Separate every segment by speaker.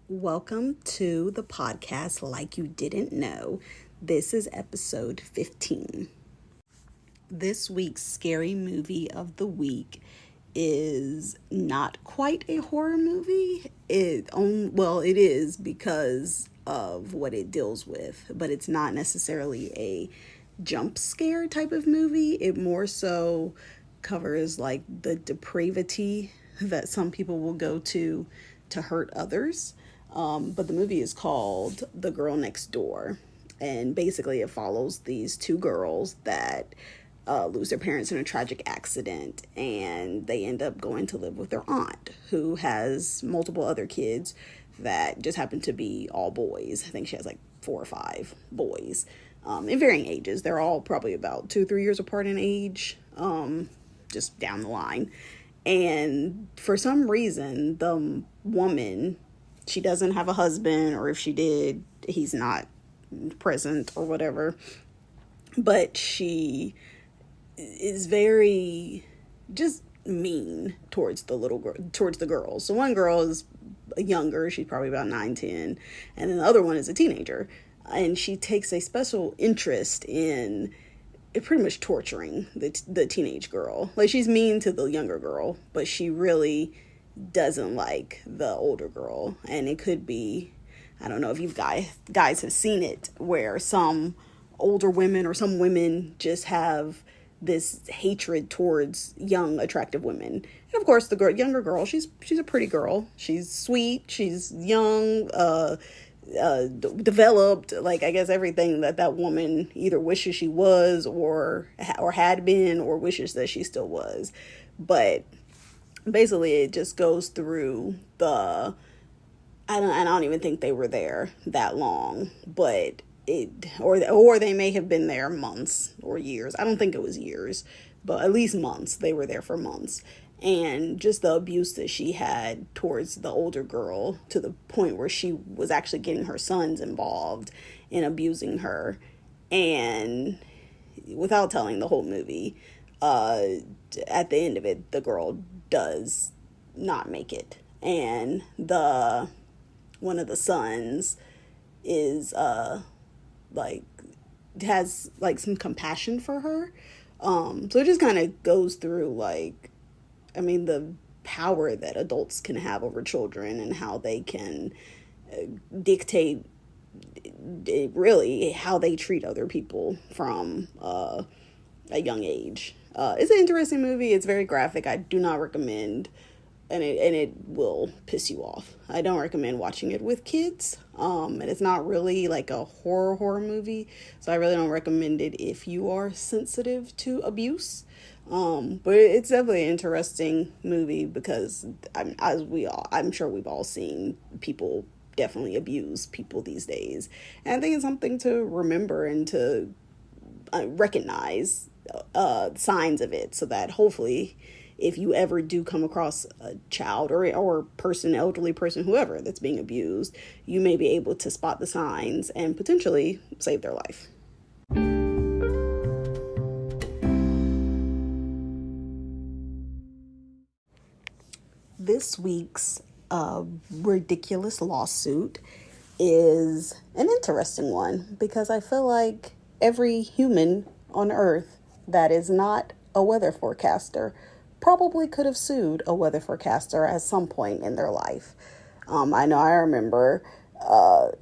Speaker 1: Welcome to the podcast Like You Didn't Know. This is episode 15. This week's scary movie of the week is not quite a horror movie. It is because of what it deals with, but it's not necessarily a jump scare type of movie. It more so covers like the depravity that some people will go to hurt others. But the movie is called The Girl Next Door. And basically it follows these two girls that lose their parents in a tragic accident. And they end up going to live with their aunt, who has multiple other kids that just happen to be all boys. I think she has like 4 or 5 boys in varying ages. They're all probably about 2-3 years apart in age, just down the line. And for some reason, the woman, she doesn't have a husband, or if she did, he's not present or whatever. But she is very just mean towards the girls. So one girl is younger, she's probably about 9-10, and then the other one is a teenager. And she takes a special interest in pretty much torturing the teenage girl. Like, she's mean to the younger girl, but she really doesn't like the older girl. And it could be, I don't know if you guys have seen it, where some older women or some women just have this hatred towards young attractive women. And of course the younger girl, she's a pretty girl, she's sweet, she's young, developed, like I guess everything that woman either wishes she was or had been, or wishes that she still was. But basically it just goes through I don't even think they were there that long, but or they may have been there months or years. I don't think it was years, but at least months. They were there for months. And just the abuse that she had towards the older girl, to the point where she was actually getting her sons involved in abusing her. And without telling the whole movie, at the end of it, the girl does not make it. And one of the sons is has like some compassion for her. So it just kind of goes through the power that adults can have over children, and how they can dictate really how they treat other people from a young age. It's an interesting movie. It's very graphic. I do not recommend, and it will piss you off. I don't recommend watching it with kids. And it's not really like a horror movie, so I really don't recommend it if you are sensitive to abuse. But it's definitely an interesting movie, because I'm sure we've all seen people definitely abuse people these days. And I think it's something to remember and to recognize signs of it, so that hopefully if you ever do come across a child or person, elderly person, whoever that's being abused, you may be able to spot the signs and potentially save their life. This week's ridiculous lawsuit is an interesting one, because I feel like every human on earth that is not a weather forecaster probably could have sued a weather forecaster at some point in their life. I remember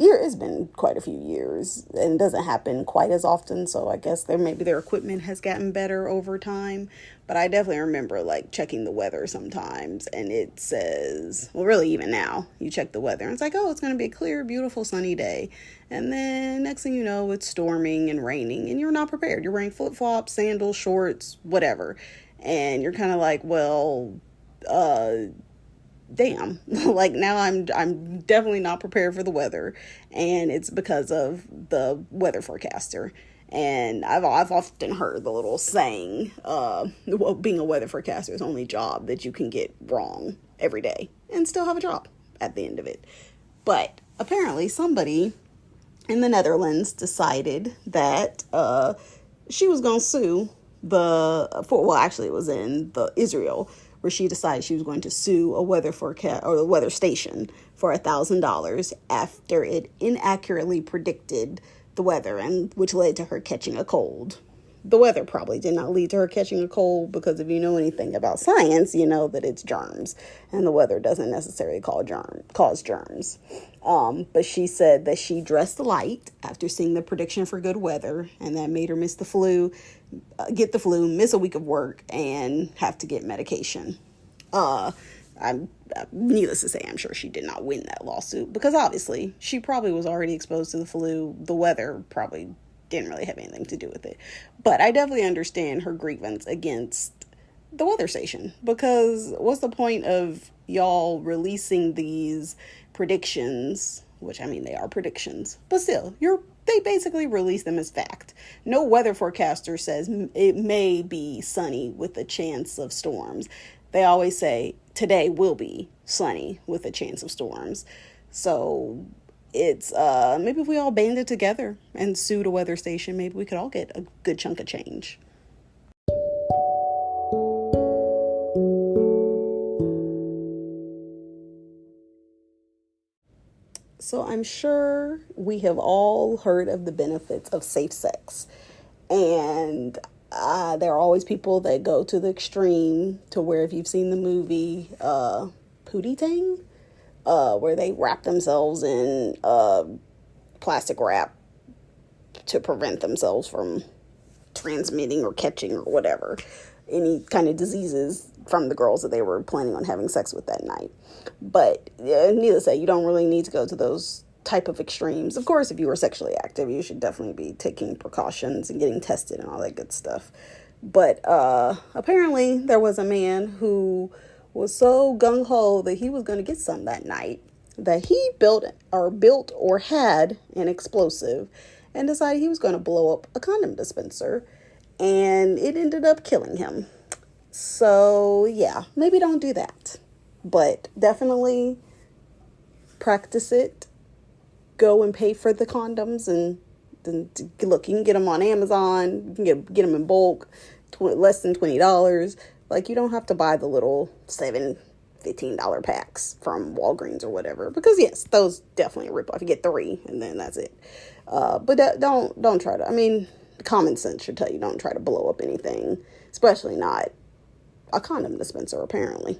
Speaker 1: it's been quite a few years, and it doesn't happen quite as often, so I guess their equipment has gotten better over time. But I definitely remember checking the weather sometimes, and it says, well, really even now, you check the weather and it's like, oh, it's going to be a clear, beautiful, sunny day. And then next thing you know, it's storming and raining, and you're not prepared. You're wearing flip-flops, sandals, shorts, whatever. And you're kind of like, well, damn, now I'm definitely not prepared for the weather, and it's because of the weather forecaster. And I've often heard the little saying, being a weather forecaster's only job that you can get wrong every day and still have a job at the end of it. But apparently somebody in the Netherlands decided that she was going to sue it was in Israel, where she decided she was going to sue a weather forecast or the weather station for $1,000 after it inaccurately predicted the weather, and which led to her catching a cold. The weather probably did not lead to her catching a cold, because if you know anything about science, you know that it's germs, and the weather doesn't necessarily cause germs. But she said that she dressed light after seeing the prediction for good weather, and that made her miss the flu, get the flu, miss a week of work, and have to get medication. I'm needless to say, I'm sure she did not win that lawsuit, because obviously she probably was already exposed to the flu. The weather probably didn't really have anything to do with it. But I definitely understand her grievance against the weather station, because what's the point of y'all releasing these predictions, which, I mean, they are predictions, but still, they basically release them as fact. No weather forecaster says it may be sunny with a chance of storms. They always say today will be sunny with a chance of storms. So it's maybe if we all banded together and sued a weather station, maybe we could all get a good chunk of change. So I'm sure we have all heard of the benefits of safe sex, and there are always people that go to the extreme to where, if you've seen the movie Pootie Tang, where they wrap themselves in plastic wrap to prevent themselves from transmitting or catching or whatever any kind of diseases from the girls that they were planning on having sex with that night. But needless to say, you don't really need to go to those type of extremes. Of course, if you were sexually active, you should definitely be taking precautions and getting tested and all that good stuff. But apparently there was a man who was so gung-ho that he was going to get some that night, that he built or had an explosive and decided he was going to blow up a condom dispenser, and it ended up killing him. So yeah, maybe don't do that, but definitely practice it. Go and pay for the condoms, and then look, you can get them on Amazon. You can get them in bulk, less than $20. Like, you don't have to buy the little $15 packs from Walgreens or whatever, because yes, those definitely rip off. You get 3 and then that's it. But don't try to, I mean, common sense should tell you don't try to blow up anything, especially not a condom dispenser, apparently.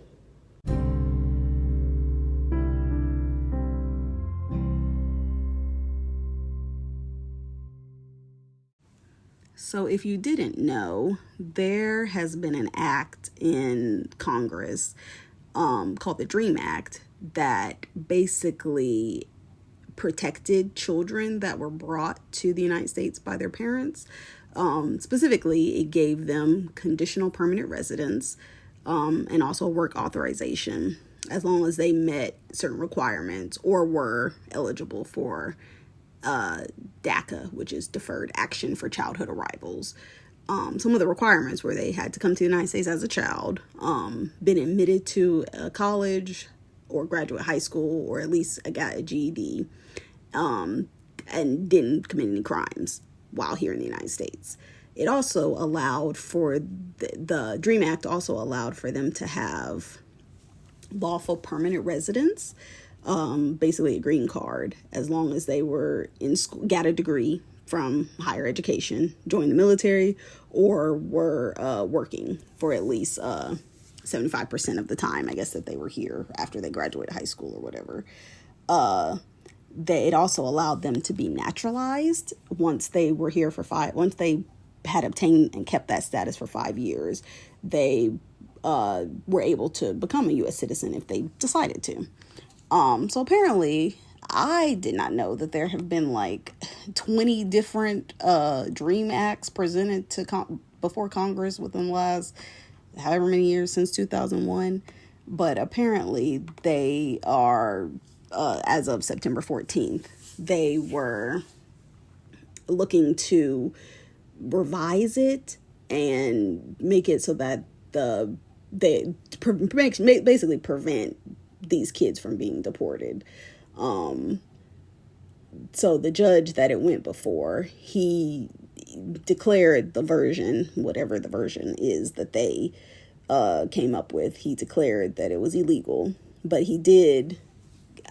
Speaker 1: So if you didn't know, there has been an act in Congress called the DREAM Act that basically protected children that were brought to the United States by their parents. Specifically, it gave them conditional permanent residence and also work authorization, as long as they met certain requirements or were eligible for DACA, which is Deferred Action for Childhood Arrivals. Some of the requirements were they had to come to the United States as a child, been admitted to a college or graduate high school, or at least got a GED, and didn't commit any crimes while here in the United States. It also allowed for the DREAM Act also allowed for them to have lawful permanent residence, basically a green card, as long as they were in school, got a degree from higher education, joined the military, or were working for at least 75% of the time, I guess, that they were here after they graduated high school or whatever. It also allowed them to be naturalized once they were here once they had obtained and kept that status for 5 years. They were able to become a U.S. citizen if they decided to. So apparently, I did not know that there have been like 20 different DREAM Acts presented to before Congress within the last however many years since 2001. But apparently they are, as of September 14th, they were looking to revise it and make it so that they basically prevent these kids from being deported. So the judge that it went before, he declared the version, whatever the version is that they came up with. He declared that it was illegal, but he did,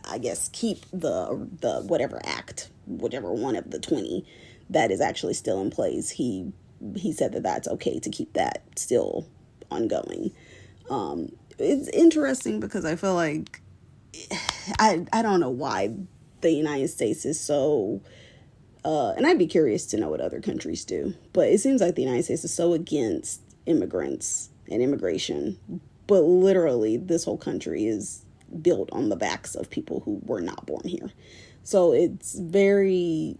Speaker 1: I guess, keep the whatever act, whichever one of the 20 that is actually still in place. He said that that's okay to keep that still ongoing. It's interesting because I feel like I don't know why the United States is so, and I'd be curious to know what other countries do, but it seems like the United States is so against immigrants and immigration, but literally this whole country is built on the backs of people who were not born here. So it's very,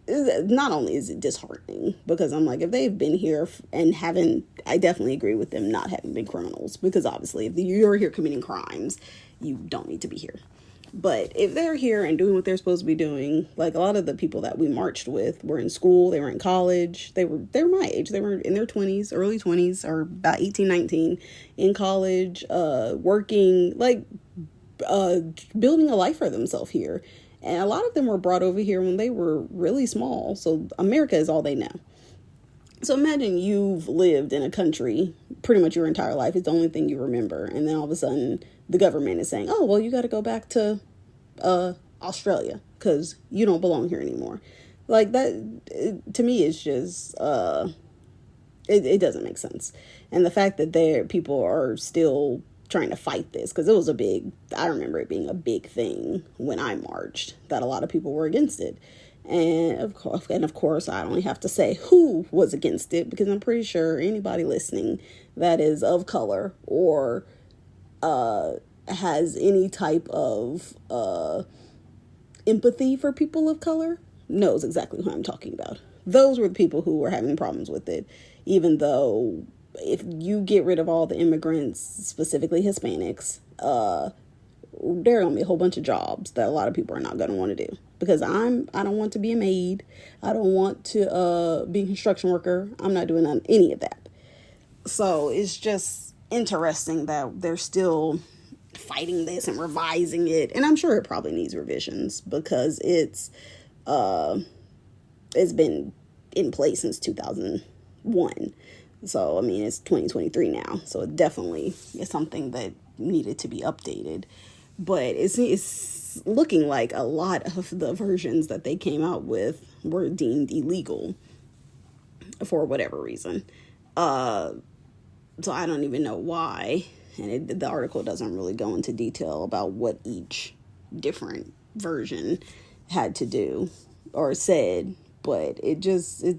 Speaker 1: not only is it disheartening, because I'm like, if they've been here and haven't, I definitely agree with them not having been criminals, because obviously if you're here committing crimes, you don't need to be here. But if they're here and doing what they're supposed to be doing, like a lot of the people that we marched with were in school, they were in college, they were my age, they were in their 20s, early 20s, or about 18, 19, in college, working, like building a life for themselves here. And a lot of them were brought over here when they were really small. So America is all they know. So imagine you've lived in a country pretty much your entire life. It's the only thing you remember. And then all of a sudden the government is saying, oh, well, you got to go back to Australia because you don't belong here anymore. Like that, to me, is just, it doesn't make sense. And the fact that people are still trying to fight this, because it was I remember it being a big thing when I marched, that a lot of people were against it. And of course, I don't have to say who was against it, because I'm pretty sure anybody listening that is of color or has any type of empathy for people of color knows exactly who I'm talking about. Those were the people who were having problems with it, even though if you get rid of all the immigrants, specifically Hispanics, there are going to be a whole bunch of jobs that a lot of people are not going to want to do. Because I don't want to be a maid. I don't want to be a construction worker. I'm not doing any of that. So it's just interesting that they're still fighting this and revising it. And I'm sure it probably needs revisions, because it's been in place since 2001. So, I mean, it's 2023 now. So it definitely is something that needed to be updated. But it's looking like a lot of the versions that they came out with were deemed illegal for whatever reason. So I don't even know why. And the article doesn't really go into detail about what each different version had to do or said. But it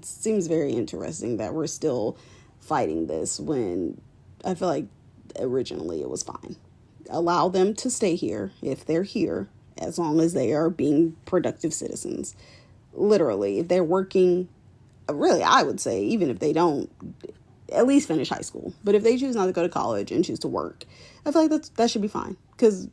Speaker 1: seems very interesting that we're still fighting this when I feel like originally it was fine. Allow them to stay here if they're here, as long as they are being productive citizens. Literally, if they're working, really, I would say, even if they don't, at least finish high school. But if they choose not to go to college and choose to work, I feel like that should be fine. Because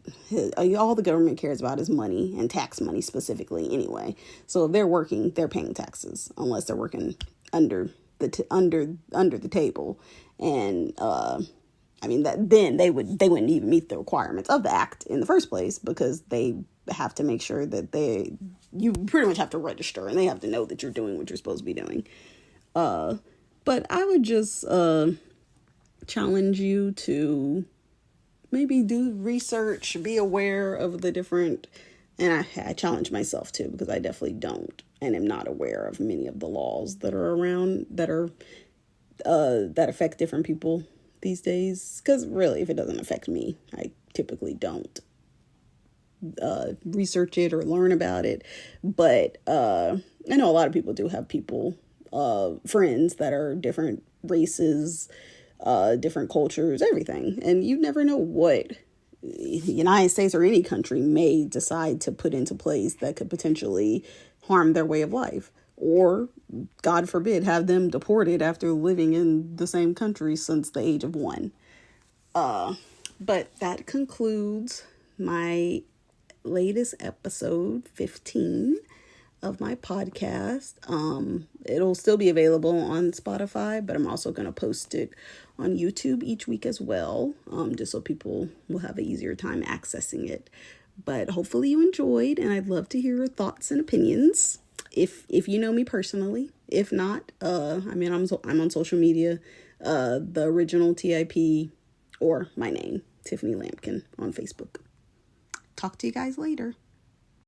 Speaker 1: all the government cares about is money, and tax money specifically anyway. So if they're working, they're paying taxes, unless they're working under the table. And I mean, then they wouldn't even meet the requirements of the act in the first place, because they have to make sure that you pretty much have to register, and they have to know that you're doing what you're supposed to be doing. But I would just challenge you to maybe do research, be aware of the different, and I challenge myself too, because I definitely don't and am not aware of many of the laws that are around that affect different people these days. Because really, if it doesn't affect me, I typically don't research it or learn about it. But I know a lot of people do have friends that are different races, different cultures, everything. And you never know what the United States or any country may decide to put into place that could potentially harm their way of life. Or, God forbid, have them deported after living in the same country since the age of 1. But that concludes my latest episode 15 of my podcast. It'll still be available on Spotify, but I'm also going to post it on YouTube each week as well, just so people will have an easier time accessing it. But hopefully you enjoyed, and I'd love to hear your thoughts and opinions. If you know me personally. If not, I'm on social media. the original TIP, or my name, Tiffany Lampkin, on Facebook. Talk to you guys later.